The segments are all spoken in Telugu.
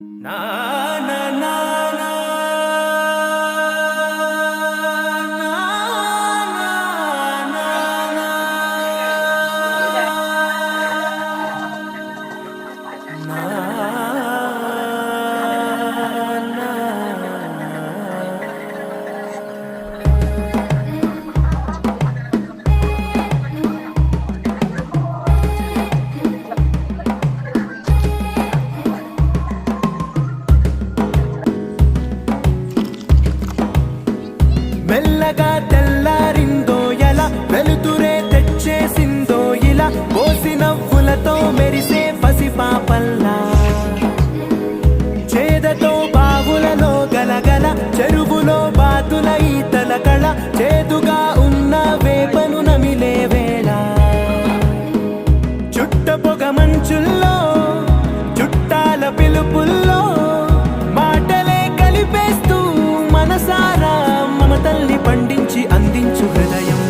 నా నా నా నా మెల్లగా తెల్లారిందో ఎలా వెలుతురే తెచ్చేసిందో ఇలా పోసి నవ్వులతో మెరిసే పసిపాపల్లా చేదతో బావులలో గలగల చెరువులో బాతుల ఈతల కళ చేదుగా ఉన్న వేపను నమిలే వేళ చుట్ట పొగ మంచుల్లో చుట్టాల పిలుపుల్లో మాటలే కలిపేస్తూ మనసారా మమతల్ని పండించి అందించు హృదయం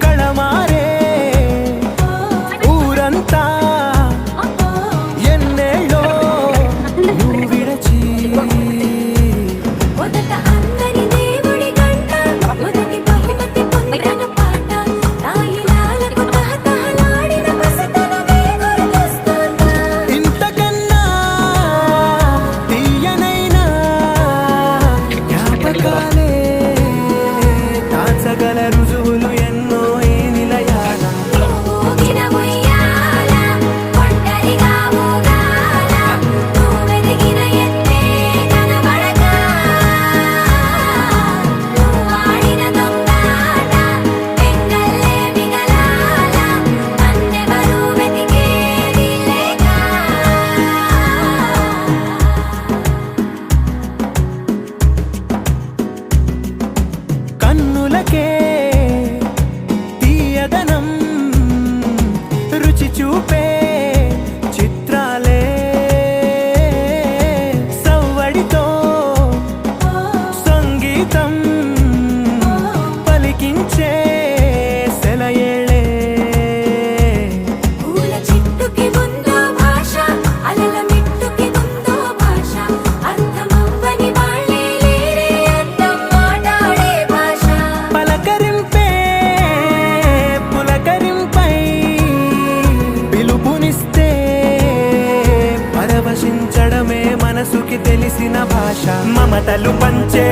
కళమారే ఊరంతా ఎన్నేళ్ళో నువ్వు విడచి ఇంతకన్నా తీయనైనా జ్ఞాపకాలే దాచగల రుజువులు ఎన్నో ఈ నిలయాల కన్నులకే తీయదనం రుచి చూపే చిత్రాలే సవ్వడితో సంగీతం పలికించే సెలయేళే పలకరింపే పులకరింపై పిలుపునిస్తే పరవశించడమే మనసుకి తెలిసిన భాష మమతలు పంచే